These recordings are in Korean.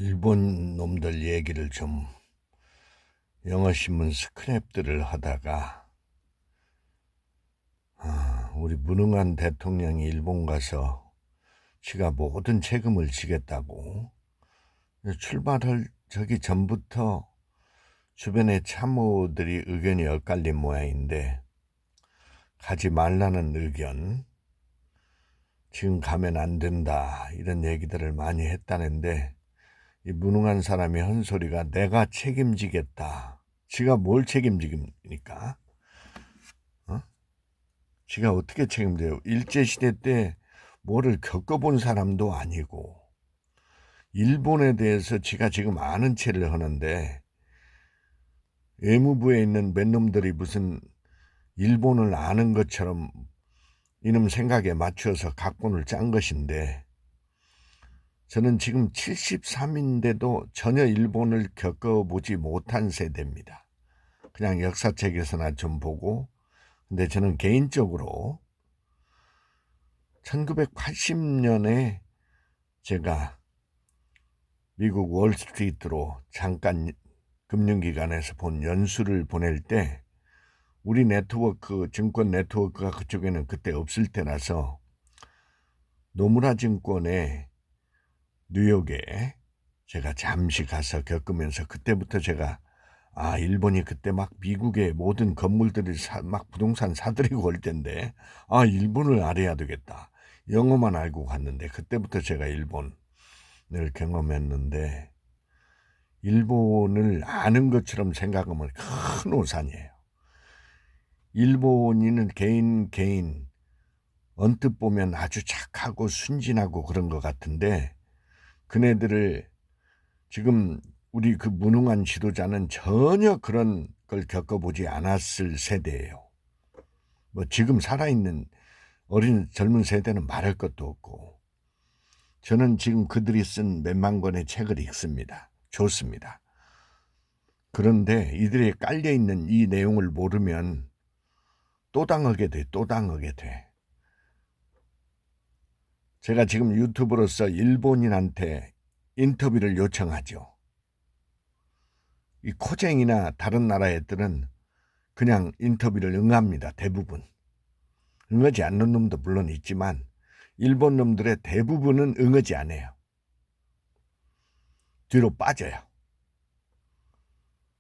일본 놈들 얘기를 좀 영어신문 스크랩들을 하다가 우리 무능한 대통령이 일본 가서 지가 모든 책임을 지겠다고 출발할 저기 전부터 주변의 참모들이 의견이 엇갈린 모양인데 가지 말라는 의견, 지금 가면 안 된다 이런 얘기들을 많이 했다는데 이 무능한 사람이 한 소리가 내가 책임지겠다. 지가 뭘 책임집니까? 지가 어떻게 책임져요? 일제시대 때 뭐를 겪어본 사람도 아니고 일본에 대해서 지가 지금 아는 체를 하는데 외무부에 있는 몇 놈들이 무슨 일본을 아는 것처럼 이놈 생각에 맞춰서 각본을 짠 것인데 저는 지금 73인데도 전혀 일본을 겪어보지 못한 세대입니다. 그냥 역사책에서나 좀 보고 근데 저는 개인적으로 1980년에 제가 미국 월스트리트로 잠깐 금융기관에서 본 연수를 보낼 때 우리 네트워크, 증권 네트워크가 그쪽에는 그때 없을 때라서 노무라 증권에 뉴욕에 제가 잠시 가서 겪으면서 그때부터 제가 일본이 그때 막 미국의 모든 건물들을 막 부동산 사들이고 올 텐데 일본을 알아야 되겠다. 영어만 알고 갔는데 그때부터 제가 일본을 경험했는데 일본을 아는 것처럼 생각하면 큰 오산이에요. 일본인은 개인 언뜻 보면 아주 착하고 순진하고 그런 것 같은데 그네들을 지금 우리 그 무능한 지도자는 전혀 그런 걸 겪어보지 않았을 세대예요. 뭐 지금 살아있는 어린 젊은 세대는 말할 것도 없고 저는 지금 그들이 쓴 몇만 권의 책을 읽습니다. 좋습니다. 그런데 이들에 깔려있는 이 내용을 모르면 또 당하게 돼. 제가 지금 유튜브로서 일본인한테 인터뷰를 요청하죠. 이 코쟁이나 다른 나라 애들은 그냥 인터뷰를 응합니다. 대부분. 응하지 않는 놈도 물론 있지만 일본 놈들의 대부분은 응하지 않아요. 뒤로 빠져요.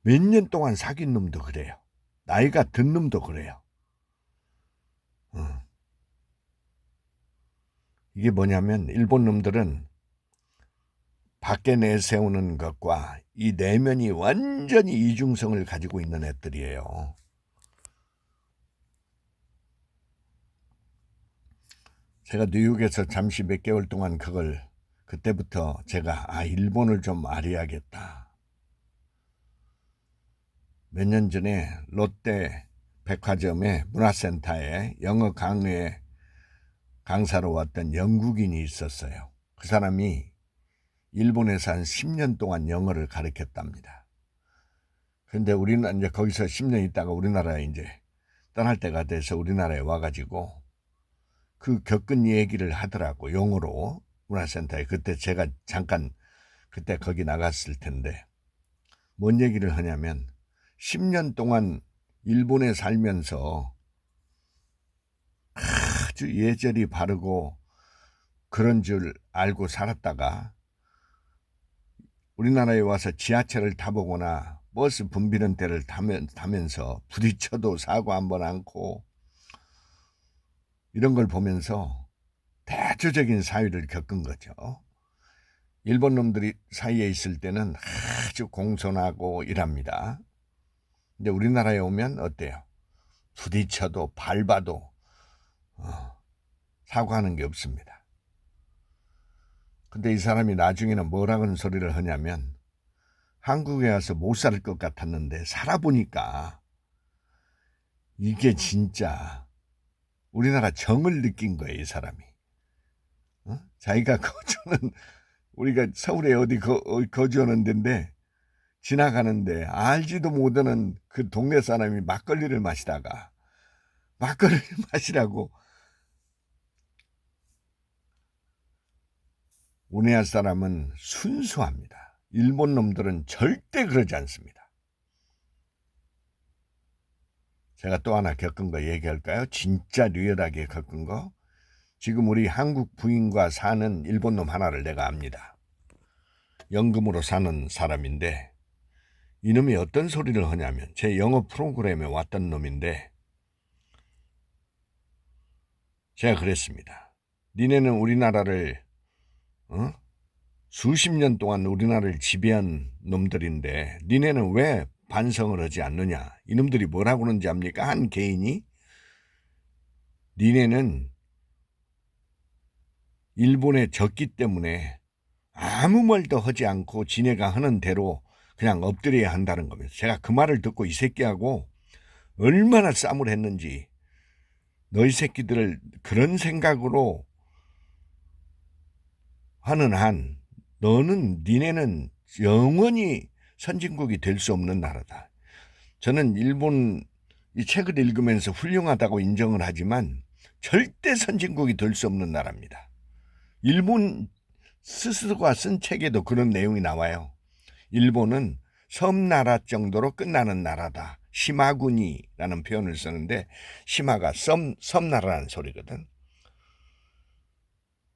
몇 년 동안 사귄 놈도 그래요. 나이가 든 놈도 그래요. 이게 뭐냐면 일본 놈들은 밖에 내세우는 것과 이 내면이 완전히 이중성을 가지고 있는 애들이에요. 제가 뉴욕에서 잠시 몇 개월 동안 그때부터 제가 일본을 좀 알아야겠다. 몇 년 전에 롯데 백화점에 문화센터에 영어 강의에 강사로 왔던 영국인이 있었어요. 그 사람이 일본에서 한 10년 동안 영어를 가르쳤답니다. 그런데 우리는 이제 거기서 10년 있다가 우리나라에 이제 떠날 때가 돼서 우리나라에 와가지고 그 겪은 얘기를 하더라고. 영어로 문화센터에. 그때 제가 잠깐 그때 거기 나갔을 텐데 뭔 얘기를 하냐면 10년 동안 일본에 살면서 아주 예절이 바르고 그런 줄 알고 살았다가 우리나라에 와서 지하철을 타보거나 버스 붐비는 데를 타면서 부딪혀도 사고 한번 않고 이런 걸 보면서 대조적인 사유를 겪은 거죠. 일본 놈들이 사이에 있을 때는 아주 공손하고 이랍니다. 근데 우리나라에 오면 어때요? 부딪혀도 밟아도 사과하는 게 없습니다. 근데 이 사람이 나중에는 뭐라는 소리를 하냐면 한국에 와서 못 살 것 같았는데 살아보니까 이게 진짜 우리나라 정을 느낀 거예요. 이 사람이. 자기가 거주는 우리가 서울에 어디 거주하는 데인데 지나가는데 알지도 못하는 그 동네 사람이 막걸리를 마시다가 막걸리를 마시라고 우리나라 사람은 순수합니다. 일본 놈들은 절대 그러지 않습니다. 제가 또 하나 겪은 거 얘기할까요? 진짜 리얼하게 겪은 거. 지금 우리 한국 부인과 사는 일본 놈 하나를 내가 압니다. 연금으로 사는 사람인데 이놈이 어떤 소리를 하냐면 제 영어 프로그램에 왔던 놈인데 제가 그랬습니다. 니네는 우리나라를 수십 년 동안 우리나라를 지배한 놈들인데 니네는 왜 반성을 하지 않느냐. 이놈들이 뭐라고 하는지 압니까? 한 개인이 니네는 일본에 졌기 때문에 아무 말도 하지 않고 지네가 하는 대로 그냥 엎드려야 한다는 겁니다. 제가 그 말을 듣고 이 새끼하고 얼마나 싸움을 했는지 너희 새끼들을 그런 생각으로 하는 한 니네는 영원히 선진국이 될 수 없는 나라다. 저는 일본 이 책을 읽으면서 훌륭하다고 인정을 하지만 절대 선진국이 될 수 없는 나라입니다. 일본 스스로가 쓴 책에도 그런 내용이 나와요. 일본은 섬나라 정도로 끝나는 나라다. 시마구니라는 표현을 쓰는데 시마가 섬나라라는 소리거든.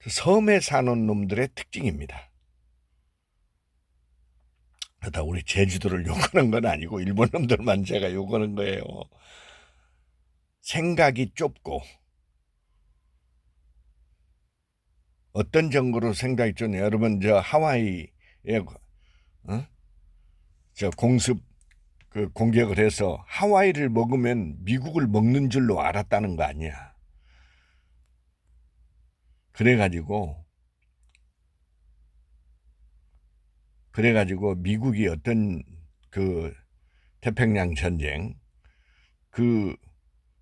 섬에 사는 놈들의 특징입니다. 그러다 우리 제주도를 욕하는 건 아니고 일본 놈들만 제가 욕하는 거예요. 생각이 좁고 어떤 정도로 생각이 좁냐. 여러분 저 하와이에 저 공습 공격을 해서 하와이를 먹으면 미국을 먹는 줄로 알았다는 거 아니야. 그래가지고 미국이 어떤 그 태평양 전쟁 그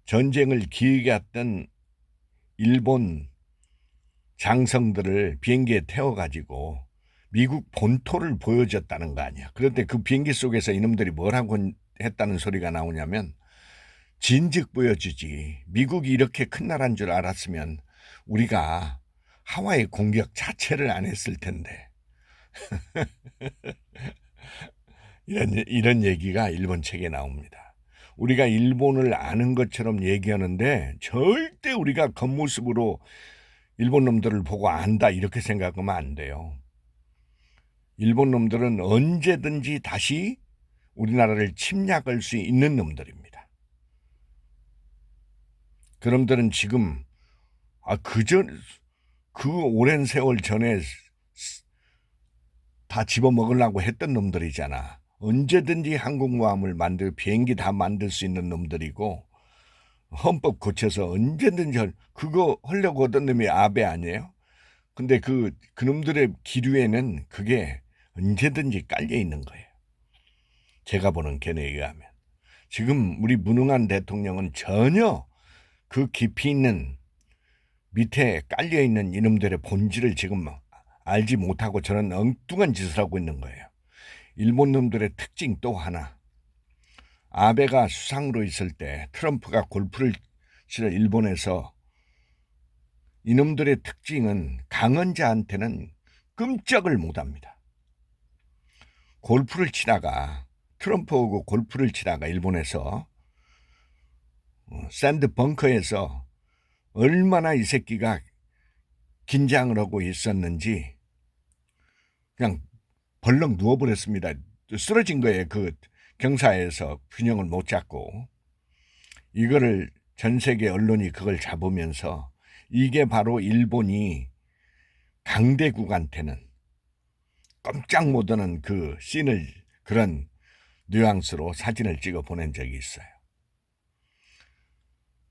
전쟁을 기획했던 일본 장성들을 비행기에 태워가지고 미국 본토를 보여줬다는 거 아니야. 그런데 그 비행기 속에서 이놈들이 뭐라고 했다는 소리가 나오냐면 진즉 보여주지. 미국이 이렇게 큰 나라인 줄 알았으면 우리가 하와이 공격 자체를 안 했을 텐데. 이런 얘기가 일본 책에 나옵니다. 우리가 일본을 아는 것처럼 얘기하는데 절대 우리가 겉모습으로 일본 놈들을 보고 안다 이렇게 생각하면 안 돼요. 일본 놈들은 언제든지 다시 우리나라를 침략할 수 있는 놈들입니다. 그놈들은 지금 그 오랜 세월 전에 다 집어먹으려고 했던 놈들이잖아. 언제든지 항공모함을 비행기 다 만들 수 있는 놈들이고 헌법 고쳐서 언제든지 그거 하려고 하던 놈이 아베 아니에요? 근데 그놈들의 기류에는 그게 언제든지 깔려 있는 거예요. 제가 보는 견해에 의하면. 지금 우리 무능한 대통령은 전혀 그 깊이 있는 밑에 깔려 있는 이놈들의 본질을 지금 알지 못하고 저는 엉뚱한 짓을 하고 있는 거예요. 일본 놈들의 특징 또 하나. 아베가 수상으로 있을 때 트럼프가 골프를 치러 일본에서 이놈들의 특징은 강한 자한테는 끔찍을 못합니다. 골프를 치다가 트럼프하고 골프를 치다가 일본에서 샌드 벙커에서 얼마나 이 새끼가 긴장을 하고 있었는지 그냥 벌렁 누워버렸습니다. 쓰러진 거예요. 그 경사에서 균형을 못 잡고. 이거를 전 세계 언론이 그걸 잡으면서 이게 바로 일본이 강대국한테는 깜짝 못하는 그 씬을 그런 뉘앙스로 사진을 찍어 보낸 적이 있어요.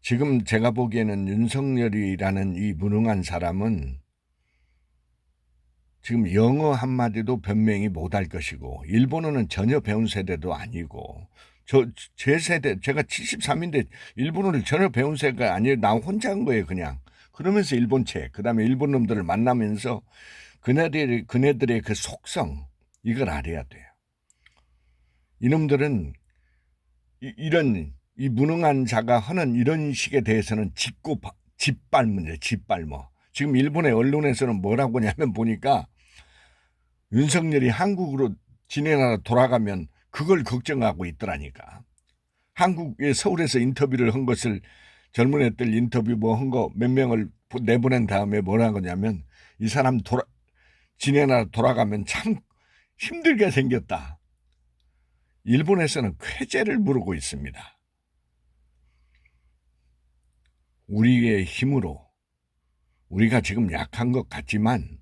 지금 제가 보기에는 윤석열이라는 이 무능한 사람은 지금 영어 한마디도 변명이 못할 것이고 일본어는 전혀 배운 세대도 아니고 제 세대 제가 73인데 일본어를 전혀 배운 세대가 아니에요. 나 혼자 한 거예요 그냥. 그러면서 일본 책 그다음에 일본 놈들을 만나면서 그네들의 그 속성 이걸 알아야 돼요. 이놈들은 이 무능한 자가 하는 이런 식에 대해서는 짓밟으면 짓밟어. 지금 일본의 언론에서는 뭐라고 하냐면 보니까 윤석열이 한국으로 지네 나라 돌아가면 그걸 걱정하고 있더라니까. 한국의 서울에서 인터뷰를 한 것을 젊은 애들 인터뷰 뭐 한 거 몇 명을 내보낸 다음에 뭐라 하냐면 이 사람 지네 나라 돌아가면 참 힘들게 생겼다. 일본에서는 쾌재를 부르고 있습니다. 우리의 힘으로 우리가 지금 약한 것 같지만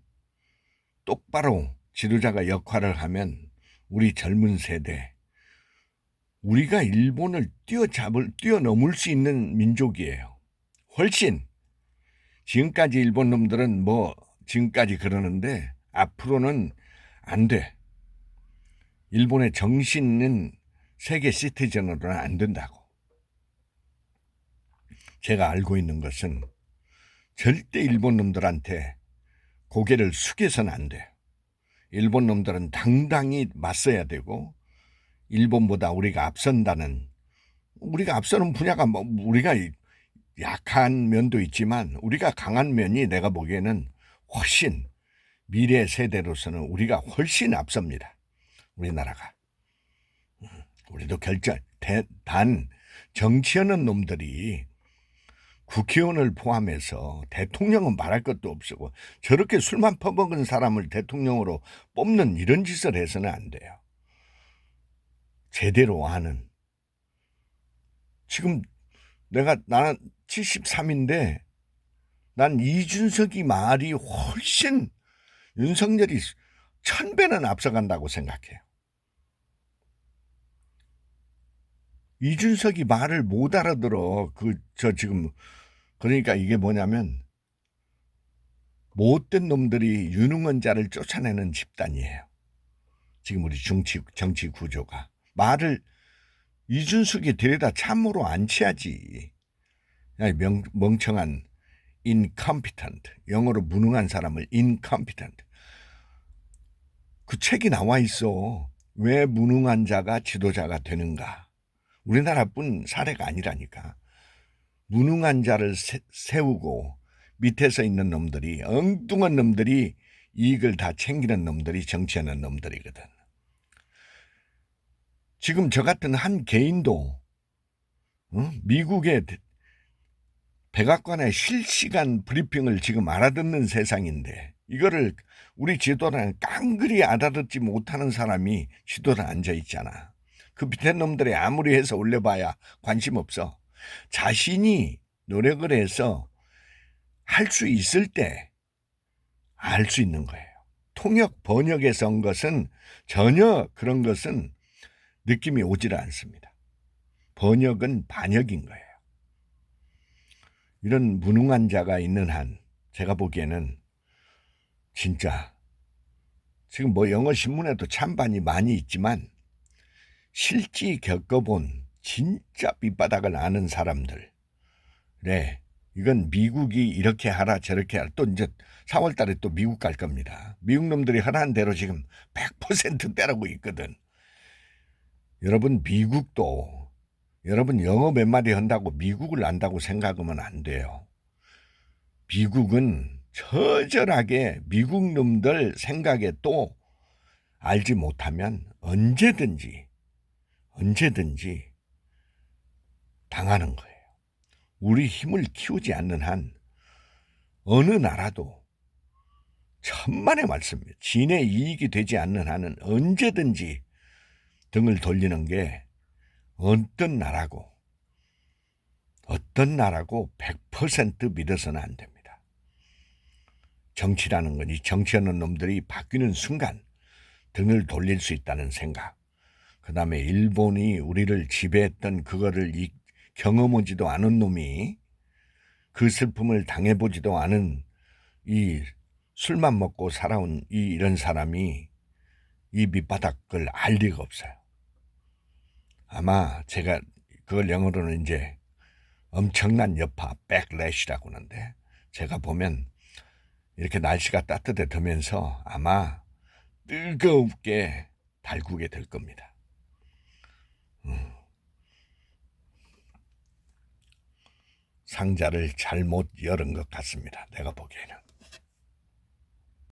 똑바로 지도자가 역할을 하면 우리 젊은 세대, 우리가 일본을 뛰어넘을 수 있는 민족이에요. 훨씬. 지금까지 일본 놈들은 뭐 지금까지 그러는데 앞으로는 안 돼. 일본의 정신은 세계 시티즌으로는 안 된다고. 제가 알고 있는 것은 절대 일본 놈들한테 고개를 숙여서는 안 돼. 일본 놈들은 당당히 맞서야 되고 일본보다 우리가 앞선다는, 우리가 앞서는 분야가 뭐 우리가 약한 면도 있지만 우리가 강한 면이 내가 보기에는 훨씬 미래 세대로서는 우리가 훨씬 앞섭니다. 우리나라가. 우리도 단 정치하는 놈들이 국회의원을 포함해서 대통령은 말할 것도 없고 저렇게 술만 퍼먹은 사람을 대통령으로 뽑는 이런 짓을 해서는 안 돼요. 제대로 아는. 지금 나는 73인데 난 이준석이 말이 훨씬 윤석열이 1000배는 앞서간다고 생각해요. 이준석이 말을 못 알아들어. 지금 그러니까 이게 뭐냐면 못된 놈들이 유능한 자를 쫓아내는 집단이에요. 지금 우리 정치 구조가. 말을 이준석이 데려다 참으로 안 취하지. 멍청한 incompetent, 영어로 무능한 사람을 incompetent. 그 책이 나와 있어. 왜 무능한 자가 지도자가 되는가. 우리나라뿐 사례가 아니라니까. 무능한 자를 세우고 밑에서 있는 놈들이, 엉뚱한 놈들이 이익을 다 챙기는 놈들이 정치하는 놈들이거든. 지금 저 같은 한 개인도 미국의 백악관의 실시간 브리핑을 지금 알아듣는 세상인데 이거를 우리 지도자는 깡그리 알아듣지 못하는 사람이 지도자에 앉아있잖아. 그 밑에 놈들이 아무리 해서 올려봐야 관심 없어. 자신이 노력을 해서 할 수 있을 때 알 수 있는 거예요. 통역 번역에서 온 것은 전혀 그런 것은 느낌이 오지를 않습니다. 번역은 반역인 거예요. 이런 무능한 자가 있는 한 제가 보기에는 진짜 지금 뭐 영어 신문에도 찬반이 많이 있지만 실제 겪어본 진짜 밑바닥을 아는 사람들, 네, 이건 미국이 이렇게 하라 저렇게 하라. 또 이제 4월 달에 또 미국 갈 겁니다. 미국 놈들이 하라는 대로 지금 100% 따르고 있거든. 여러분 미국도 여러분 영어 몇 마디 한다고 미국을 안다고 생각하면 안 돼요. 미국은 처절하게 미국 놈들 생각에 또 알지 못하면 언제든지 당하는 거예요. 우리 힘을 키우지 않는 한 어느 나라도 천만의 말씀이에요. 진의 이익이 되지 않는 한은 언제든지 등을 돌리는 게 어떤 나라고 100% 믿어서는 안 됩니다. 정치라는 건 이 정치하는 놈들이 바뀌는 순간 등을 돌릴 수 있다는 생각. 그 다음에 일본이 우리를 지배했던 그거를 경험하지도 않은 놈이 그 슬픔을 당해보지도 않은 이 술만 먹고 살아온 이런 사람이 이 밑바닥을 알 리가 없어요. 아마 제가 그걸 영어로는 이제 엄청난 여파, 백래시라고 하는데 제가 보면 이렇게 날씨가 따뜻해지면서 아마 뜨겁게 달구게 될 겁니다. 상자를 잘못 열은 것 같습니다. 내가 보기에는.